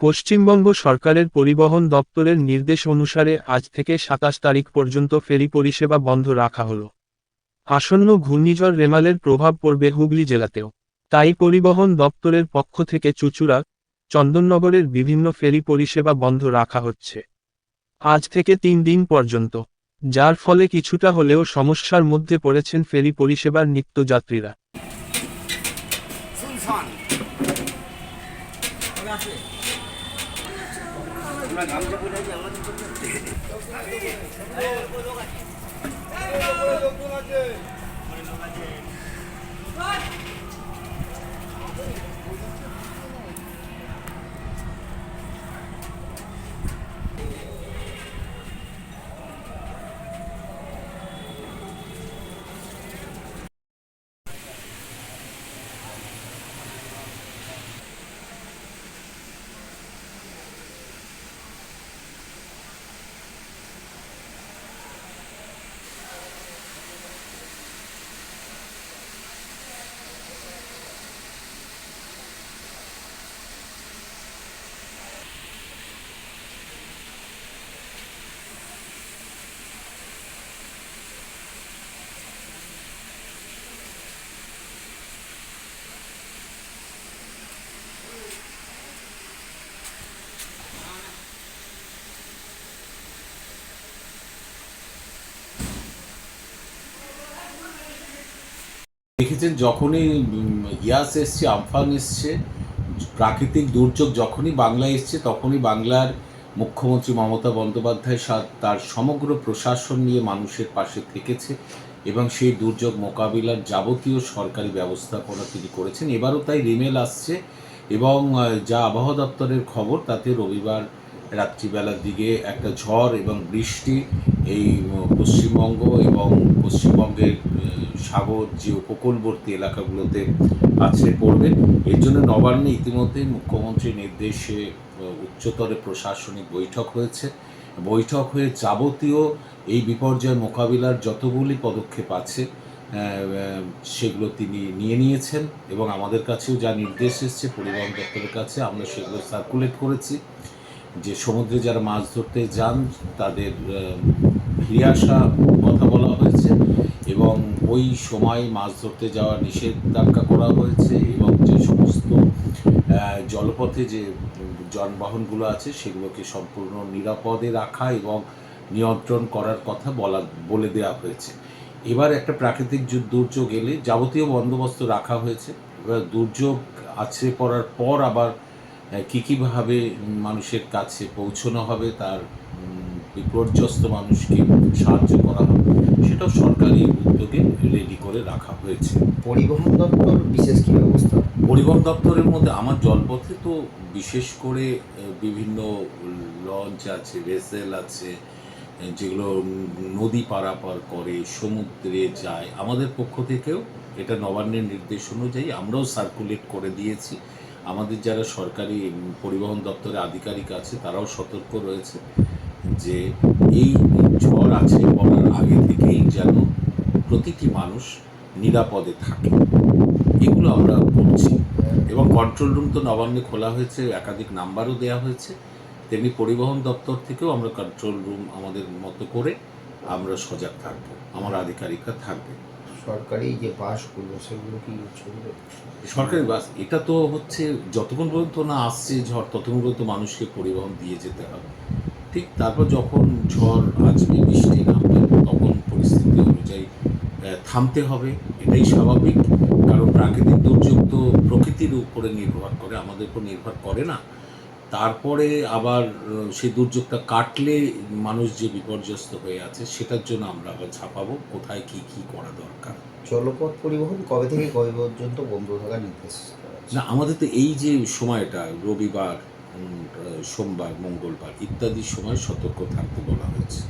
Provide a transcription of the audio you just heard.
পশ্চিমবঙ্গ সরকারের পরিবহন দপ্তরের নির্দেশ অনুসারে আজ থেকে ২৭ তারিখ পর্যন্ত ফেরি পরিষেবা বন্ধ রাখা হলো। আসন্ন ঘূর্ণিঝড় রেমালের প্রভাব পড়বে হুগলি জেলাতেও। তাই পরিবহন দপ্তরের পক্ষ থেকে চুঁচুড়া, চন্দননগরের বিভিন্ন ফেরি পরিষেবা বন্ধ রাখা হচ্ছে আজ থেকে ৩ দিন পর্যন্ত, যার ফলে কিছুটা হলেও সমস্যার মধ্যে পড়েছেন ফেরি পরিষেবার নিত্যযাত্রীরা। দেখেছেন যখনই ইয়াস এসছে, আমফান এসছে, প্রাকৃতিক দুর্যোগ যখনই বাংলায় এসছে, তখনই বাংলার মুখ্যমন্ত্রী মমতা বন্দ্যোপাধ্যায় তার সমগ্র প্রশাসন নিয়ে মানুষের পাশে থেকেছে এবং সেই দুর্যোগ মোকাবিলার যাবতীয় সরকারি ব্যবস্থাপনা তিনি করেছেন। এবারও তাই রিমেল আসছে এবং যা আবহাওয়া দপ্তরের খবর তাতে রবিবার রাত্রিবেলার দিকে একটা ঝড় এবং বৃষ্টি এই পশ্চিমবঙ্গ এবং পশ্চিমবঙ্গের সাগর যে উপকূলবর্তী এলাকাগুলোতে আছড়ে পড়বে। এর জন্য নবান্নে ইতিমধ্যে মুখ্যমন্ত্রীর নির্দেশে উচ্চতর প্রশাসনিক বৈঠক হয়েছে। বৈঠক হয়ে যাবতীয় এই বিপর্যয় মোকাবিলার যতগুলি পদক্ষেপ আছে সেগুলো তিনি নিয়েছেন এবং আমাদের কাছেও যা নির্দেশ এসছে পরিবহন দপ্তরের কাছে আমরা সেগুলো সার্কুলেট করেছি যে সমুদ্রে যারা মাছ ধরতে যান তাদের ফিরে আসা কথা বলা হয়েছে এবং ওই সময় মাছ ধরতে যাওয়া নিষেধাজ্ঞা করা হয়েছে এবং যে সমস্ত জলপথে যে যানবাহনগুলো আছে সেগুলোকে সম্পূর্ণ নিরাপদে রাখা এবং নিয়ন্ত্রণ করার কথা বলে দেওয়া হয়েছে। এবার একটা প্রাকৃতিক দুর্যোগ এলে যাবতীয় বন্দোবস্ত রাখা হয়েছে। এবার দুর্যোগ আছড়ে পড়ার পর আবার কীভাবে মানুষের কাছে পৌঁছানো হবে, তার বিপর্যস্ত মানুষকে সাহায্য করা হবে, সেটাও সরকারি উদ্যোগে রেডি করে রাখা হয়েছে। পরিবহন দপ্তর বিশেষ কী ব্যবস্থা? পরিবহন দপ্তরের মধ্যে আমার জলপথে তো বিশেষ করে বিভিন্ন লঞ্চ আছে, ভেসেল আছে, যেগুলো নদী পারাপার করে, সমুদ্রে যায়। আমাদের পক্ষ থেকেও এটা নবান্নের নির্দেশ অনুযায়ী আমরাও সার্কুলেট করে দিয়েছি। আমাদের যারা সরকারি পরিবহন দপ্তরের আধিকারিক আছে তারাও সতর্ক রয়েছে যে এই ঝড় আছে পড়ার আগে থেকেই যেন প্রতিটি মানুষ নিরাপদে থাকে, এগুলো আমরা করছি। এবং কন্ট্রোল রুম তো নবান্নে খোলা হয়েছে, একাধিক নাম্বারও দেওয়া হয়েছে, তেমনি পরিবহন দপ্তর থেকেও আমরা কন্ট্রোল রুম আমাদের মতো করে আমরা সজাগ থাকবো, আমার আধিকারিকরা থাকবে। সরকারি যে বাসগুলো সেগুলো কি চলবে? সরকারি বাস এটা তো হচ্ছে যতক্ষণ পর্যন্ত না আসছে ঝড় ততক্ষণ পর্যন্ত মানুষকে পরিবহন দিয়ে যেতে হবে। ঠিক তারপর যখন ঝড় আসবে, বৃষ্টি নামবে, তখন পরিস্থিতি অনুযায়ী থামতে হবে, এটাই স্বাভাবিক। কারণ প্রাকৃতিক দুর্যোগ তো প্রকৃতির উপরে নির্ভর করে, আমাদের উপর নির্ভর করে না। তারপরে আবার সেই দুর্যোগটা কাটলে মানুষ যে বিপর্যস্ত হয়ে আছে সেটার জন্য আমরা আবার ঝাঁপাবো কোথায় কী করা দরকার। জলপথ পরিবহন কবে থেকে কবে পর্যন্ত বন্ধ থাকার নির্দেশ? না, আমাদের তো এই যে সময়টা রবিবার, সোমবার, মঙ্গলবার ইত্যাদি সময় সতর্ক থাকতে বলা হয়েছে।